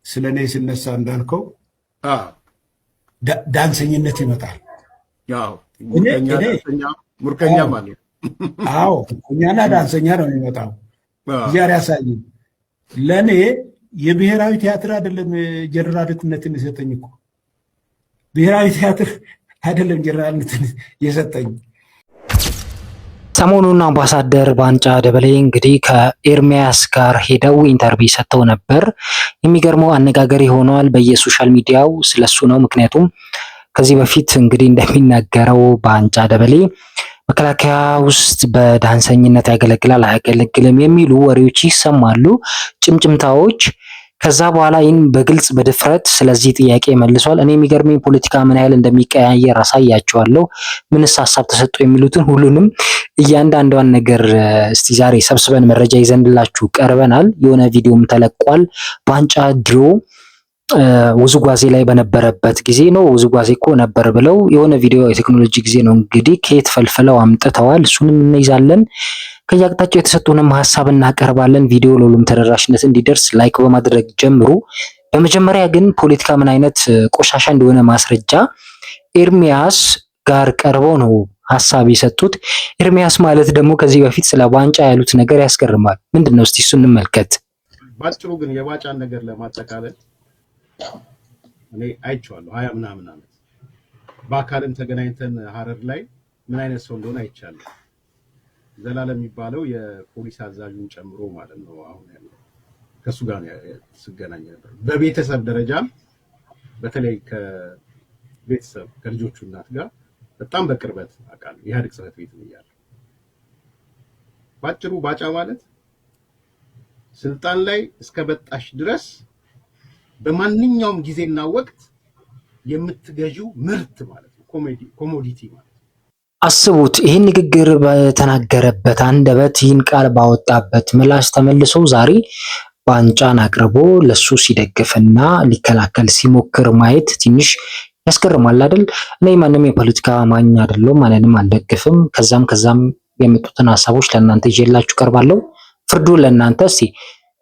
ስለኔ ሲነሳ እንዳልከው ዳንሰኝነት ይመጣል። ያው ሙርከኛ ማለት አዎ እኛና ዳንሰኛ ነው የሚመጣው። ዛሬ ያሳይ ለኔ የብሔራዊ ቲያትር አይደለም ጀነራልነትን የሰጠኝ እኮ ብሔራዊ ቲያትር አይደለም ጀነራልነትን የሰጠኝ። ሰሞኑን አምባሳደር ባንጫ ደበሌ እንግዲህ ከኤርሚያስ ጋር ሄደው ኢንተርቪው ሰጥተው ነበር። የሚገርመው አነጋገር ሆኗል በየሶሻል ሚዲያው ስለሱ ነው። ምክንያቱም ከዚህ በፊት እንግዲህ እንደሚናገረው ባንጫ ደበሌ መከላከያ ውስጥ በዳንሰኝነት ያገለግላል አያገለግልም የሚሉ ወሬዎች ይሰማሉ፣ ጭምጭምታዎች። ከዛ በኋላ ይህን በግልጽ በድፍረት ስለዚህ ጥያቄ መልሷል። እኔ የሚገርመኝ ፖለቲካ ምን ያህል እንደሚቀያየር አሳያቸዋለሁ፣ ምንስ ሀሳብ ተሰጡ የሚሉትን ሁሉንም እያንዳንዷን ነገር እስቲ ዛሬ ሰብስበን መረጃ ይዘንላችሁ ቀርበናል። የሆነ ቪዲዮም ተለቋል። ባንጫ ድሮ ውዝጓዜ ላይ በነበረበት ጊዜ ነው። ውዝጓዜ እኮ ነበር ብለው የሆነ ቪዲዮ የቴክኖሎጂ ጊዜ ነው እንግዲህ ከየት ፈልፍለው አምጥተዋል። እሱንም እንይዛለን። ከየአቅጣጫው የተሰጡንም ሀሳብ እናቀርባለን። ቪዲዮ ለሁሉም ተደራሽነት እንዲደርስ ላይክ በማድረግ ጀምሩ። በመጀመሪያ ግን ፖለቲካ ምን አይነት ቆሻሻ እንደሆነ ማስረጃ ኤርሚያስ ጋር ቀርበው ነው ሀሳብ የሰጡት። ኤርሚያስ ማለት ደግሞ ከዚህ በፊት ስለ ባንጫ ያሉት ነገር ያስገርማል። ምንድነው? እስቲ እሱን እንመልከት። ባጭሩ ግን የባንጫን ነገር ለማጠቃለል እኔ አይቼዋለሁ 20 ምናምን ዓመት በአካልም ተገናኝተን ሀረር ላይ ምን አይነት ሰው እንደሆነ አይቻለሁ። ዘላለም የሚባለው የፖሊስ አዛዡን ጨምሮ ማለት ነው። አሁን ያለው ከሱ ጋር ስገናኝ ነበር። በቤተሰብ ደረጃም በተለይ ከቤተሰብ ከልጆቹ እናት ጋር በጣም በቅርበት አውቃለሁ። ኢህአዴግ ጽሕፈት ቤት ነው ያለው። ባጭሩ ባጫ ማለት ስልጣን ላይ እስከ በጣሽ ድረስ በማንኛውም ጊዜና ወቅት የምትገዢው ምርት ማለት ነው። ኮሞዲቲ ማለት ነው። አስቡት፣ ይህን ንግግር በተናገረበት አንደበት ይህን ቃል ባወጣበት ምላሽ ተመልሶ ዛሬ ባንጫን አቅርቦ ለሱ ሲደግፍና ሊከላከል ሲሞክር ማየት ትንሽ ያስገርማል አይደል? እኔ ማንም የፖለቲካ አማኝ አይደለሁም፣ ማንንም አልደግፍም። ከዛም የመጡትን ሀሳቦች ለእናንተ ይዤላችሁ ቀርባለሁ። ፍርዱ ለእናንተ። እስቲ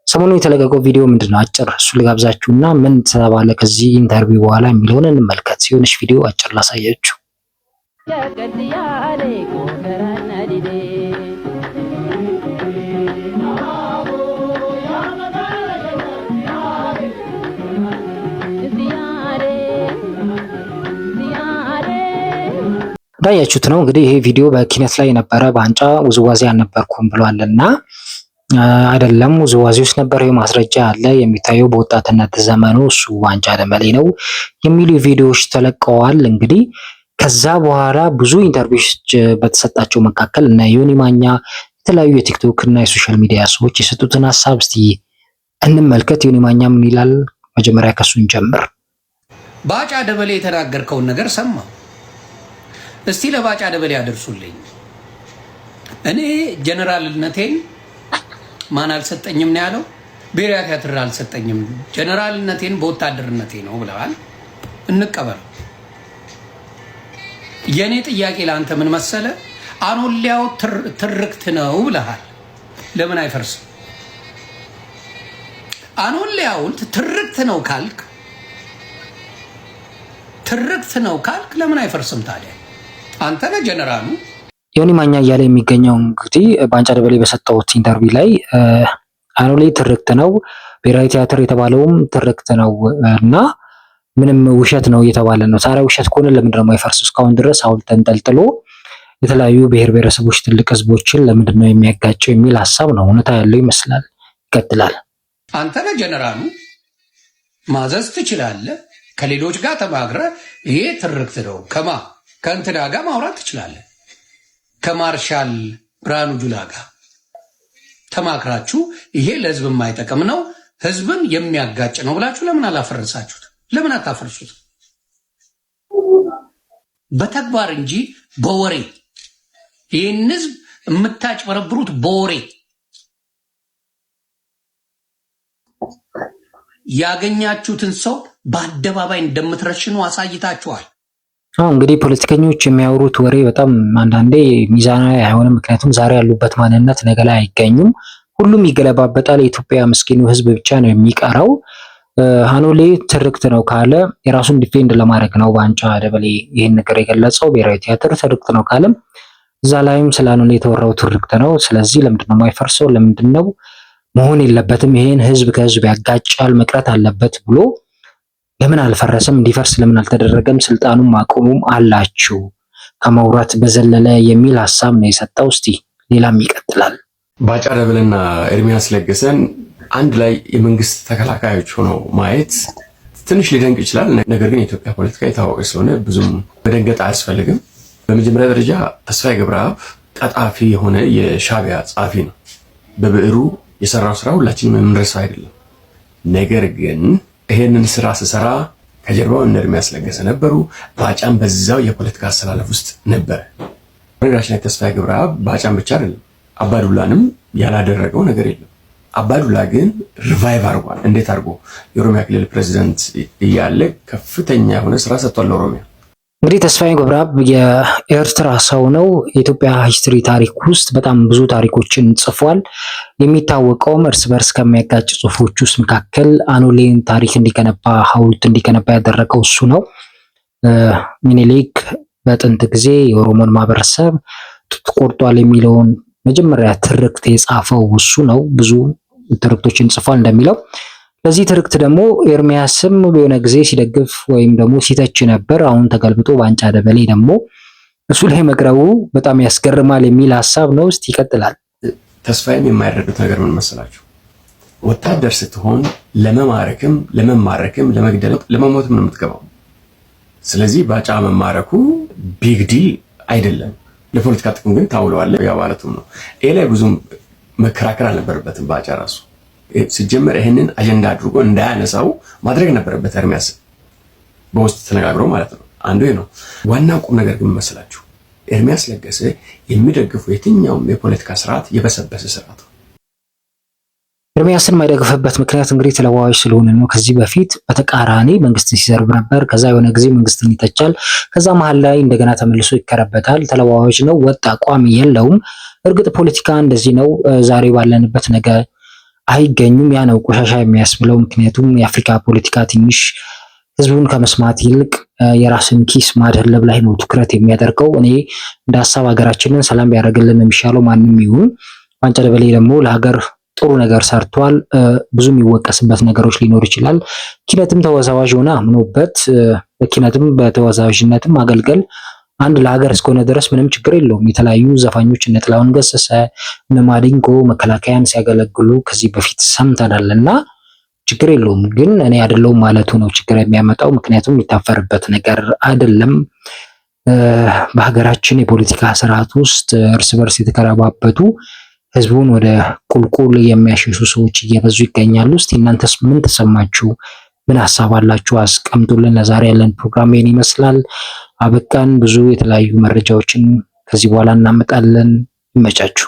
ሰሞኑን የተለቀቀው ቪዲዮ ምንድነው? አጭር እሱ ልጋብዛችሁና ምን ተባለ ከዚህ ኢንተርቪው በኋላ የሚለውን እንመልከት። ሲሆንሽ ቪዲዮ አጭር ላሳያችሁ። እንዳያችሁት ነው እንግዲህ ይሄ ቪዲዮ በኪነት ላይ የነበረ ባንጫ ውዝዋዜ አልነበርኩም ብሏልና አይደለም ውዝዋዜ ውስጥ ነበር። ማስረጃ አለ። የሚታየው በወጣትነት ዘመኑ እሱ ባንጫ ደበሌ ነው የሚሉ ቪዲዮዎች ተለቀዋል። እንግዲህ ከዛ በኋላ ብዙ ኢንተርቪዎች በተሰጣቸው መካከል እና ዮኒ ማኛ የተለያዩ የቲክቶክ እና የሶሻል ሚዲያ ሰዎች የሰጡትን ሀሳብ እስቲ እንመልከት። ዮኒ ማኛ ምን ይላል? መጀመሪያ ከሱን ጀምር። ባጫ ደበሌ የተናገርከውን ነገር ሰማ። እስቲ ለባጫ ደበሌ አደርሱልኝ። እኔ ጀነራልነቴን ማን አልሰጠኝም ነው ያለው? ብሔራዊ ቲያትር አልሰጠኝም፣ ጀነራልነቴን በወታደርነቴ ነው ብለዋል። እንቀበል። የኔ ጥያቄ ለአንተ ምን መሰለ? አኖሊያው ትርክት ነው ብለሃል። ለምን አይፈርስም? አኖሊያው ትርክት ነው ካልክ ለምን አይፈርስም ታዲያ? አንተ ነህ ጀነራሉ። ዮኒ ማኛ እያለ የሚገኘው እንግዲህ ባንጫ ደበሌ በሰጠውት ኢንተርቪው ላይ አኖሌ ትርክት ነው፣ ብሔራዊ ቲያትር የተባለውም ትርክት ነው እና ምንም ውሸት ነው እየተባለ ነው። ታዲያ ውሸት ከሆነ ለምንድን ነው የማይፈርስ? እስካሁን ድረስ ሐውልት ተንጠልጥሎ የተለያዩ ብሔር ብሔረሰቦች ትልቅ ህዝቦችን ለምንድን ነው የሚያጋጨው የሚል ሀሳብ ነው። እውነታ ያለው ይመስላል። ይቀጥላል። አንተ ነህ ጀነራሉ፣ ማዘዝ ትችላለህ። ከሌሎች ጋር ተማክረህ ይሄ ትርክት ነው ከእንትና ጋር ማውራት ትችላለህ። ከማርሻል ብርሃኑ ጁላ ጋር ተማክራችሁ ይሄ ለህዝብ የማይጠቅም ነው፣ ህዝብን የሚያጋጭ ነው ብላችሁ ለምን አላፈረሳችሁት? ለምን አታፈርሱት? በተግባር እንጂ በወሬ ይህን ህዝብ የምታጭበረብሩት በወሬ ያገኛችሁትን ሰው በአደባባይ እንደምትረሽኑ አሳይታችኋል። እንግዲህ ፖለቲከኞች የሚያወሩት ወሬ በጣም አንዳንዴ ሚዛናዊ አይሆንም። ምክንያቱም ዛሬ ያሉበት ማንነት ነገ ላይ አይገኙም። ሁሉም ይገለባበጣል። የኢትዮጵያ ምስኪኑ ህዝብ ብቻ ነው የሚቀረው። አኖሌ ትርክት ነው ካለ የራሱን ዲፌንድ ለማድረግ ነው ባንቻ ደበሌ ይህን ነገር የገለጸው። ብሔራዊ ቲያትር ትርክት ነው ካለም እዛ ላይም ስለ አኖሌ የተወራው ትርክት ነው። ስለዚህ ለምንድን ነው የማይፈርሰው? ለምንድን ነው መሆን የለበትም? ይሄን ህዝብ ከህዝብ ያጋጫል፣ መቅረት አለበት ብሎ ለምን አልፈረሰም? እንዲፈርስ ለምን አልተደረገም? ስልጣኑም አቅሙም አላችሁ ከማውራት በዘለለ የሚል ሀሳብ ነው የሰጠው። እስቲ ሌላም ይቀጥላል። ባጫ ደበሌና ኤርሚያስ ለገሰን አንድ ላይ የመንግስት ተከላካዮች ሆነው ማየት ትንሽ ሊደንቅ ይችላል። ነገር ግን የኢትዮጵያ ፖለቲካ የታወቀ ስለሆነ ብዙም መደንገጥ አያስፈልግም። በመጀመሪያ ደረጃ ተስፋዬ ገብረአብ ቀጣፊ የሆነ የሻዕቢያ ጸሐፊ ነው። በብዕሩ የሰራው ስራ ሁላችንም የምንረሳው አይደለም። ነገር ግን ይሄንን ስራ ስሰራ ከጀርባው እነ ኤርሚያስ ለገሰ ነበሩ። ባጫም በዛው የፖለቲካ አሰላለፍ ውስጥ ነበረ። በነገራችን ላይ ተስፋዬ ገብረአብ ባጫም ብቻ አይደለም አባዱላንም ያላደረገው ነገር የለም። አባዱላ ግን ሪቫይቭ አድርጓል። እንዴት አድርጎ? የኦሮሚያ ክልል ፕሬዚዳንት እያለ ከፍተኛ የሆነ ስራ ሰጥቷል ለኦሮሚያ። እንግዲህ ተስፋዬ ገብረአብ የኤርትራ ሰው ነው። የኢትዮጵያ ሂስትሪ ታሪክ ውስጥ በጣም ብዙ ታሪኮችን ጽፏል። የሚታወቀውም እርስ በርስ ከሚያጋጭ ጽሁፎች ውስጥ መካከል አኖሌን ታሪክ እንዲገነባ ሐውልት እንዲገነባ ያደረገው እሱ ነው። ሚኒሊክ በጥንት ጊዜ የኦሮሞን ማህበረሰብ ጡት ቆርጧል የሚለውን መጀመሪያ ትርክት የጻፈው እሱ ነው። ብዙ ትርክቶችን ጽፏል እንደሚለው። ለዚህ ትርክት ደግሞ ኤርሚያስም በሆነ ጊዜ ሲደግፍ ወይም ደግሞ ሲተች ነበር። አሁን ተገልብጦ ባንቻ ደበሌ ደግሞ እሱ ላይ መቅረቡ በጣም ያስገርማል የሚል ሀሳብ ነው። እስቲ ይቀጥላል። ተስፋዬም የማይረዱት ነገር ምን መሰላችሁ? ወታደር ስትሆን ለመማረክም ለመማረክም ለመግደልም ለመሞትም ነው የምትገባው። ስለዚህ ባጫ መማረኩ ቢግ ዲል አይደለም። ለፖለቲካ ጥቅም ግን ታውለዋለህ ያ ማለቱም ነው። ይሄ ላይ ብዙም መከራከር አልነበረበትም። ባጫ ራሱ ሲጀመር ይሄንን አጀንዳ አድርጎ እንዳያነሳው ማድረግ ነበረበት ኤርሚያስ በውስጥ ተነጋግሮ ማለት ነው። አንዱ ነው። ዋናው ቁም ነገር ግን መሰላችሁ ኤርሚያስ ለገሰ የሚደግፉ የትኛውም የፖለቲካ ስርዓት የበሰበሰ ስርዓት ነው። ኤርሚያስን የማይደግፍበት ምክንያት እንግዲህ ተለዋዋጭ ስለሆነ ነው። ከዚህ በፊት በተቃራኒ መንግስትን ሲሰርብ ነበር። ከዛ የሆነ ጊዜ መንግስትን ይተቻል። ከዛ መሀል ላይ እንደገና ተመልሶ ይከረበታል። ተለዋዋጭ ነው። ወጥ አቋም የለውም። እርግጥ ፖለቲካ እንደዚህ ነው። ዛሬ ባለንበት ነገ አይገኙም። ያ ነው ቆሻሻ የሚያስብለው። ምክንያቱም የአፍሪካ ፖለቲካ ትንሽ ህዝቡን ከመስማት ይልቅ የራስን ኪስ ማደለብ ላይ ነው ትኩረት የሚያደርገው። እኔ እንደ ሀሳብ ሀገራችንን ሰላም ቢያደርግልን የሚሻለው ማንም ይሁን። ባንቻ ደበሌ ደግሞ ለሀገር ጥሩ ነገር ሰርቷል። ብዙ የሚወቀስበት ነገሮች ሊኖር ይችላል። ኪነትም ተወዛዋዥ ሆነ አምኖበት በኪነትም በተወዛዋዥነትም ማገልገል አንድ ለሀገር እስከሆነ ድረስ ምንም ችግር የለውም። የተለያዩ ዘፋኞች እነ ጥላሁን ገሰሰ እነ ማዲንጎ መከላከያን ሲያገለግሉ ከዚህ በፊት ሰምተናልና ችግር የለውም። ግን እኔ አይደለሁም ማለቱ ነው ችግር የሚያመጣው። ምክንያቱም የሚታፈርበት ነገር አይደለም። በሀገራችን የፖለቲካ ስርዓት ውስጥ እርስ በርስ የተከረባበቱ ህዝቡን ወደ ቁልቁል የሚያሸሹ ሰዎች እየበዙ ይገኛሉ። እስቲ እናንተስ ምን ተሰማችሁ? ምን ሀሳብ አላችሁ? አስቀምጡልን። ለዛሬ ያለን ፕሮግራም ይህን ይመስላል። አበቃን። ብዙ የተለያዩ መረጃዎችን ከዚህ በኋላ እናመጣለን። ይመቻችሁ።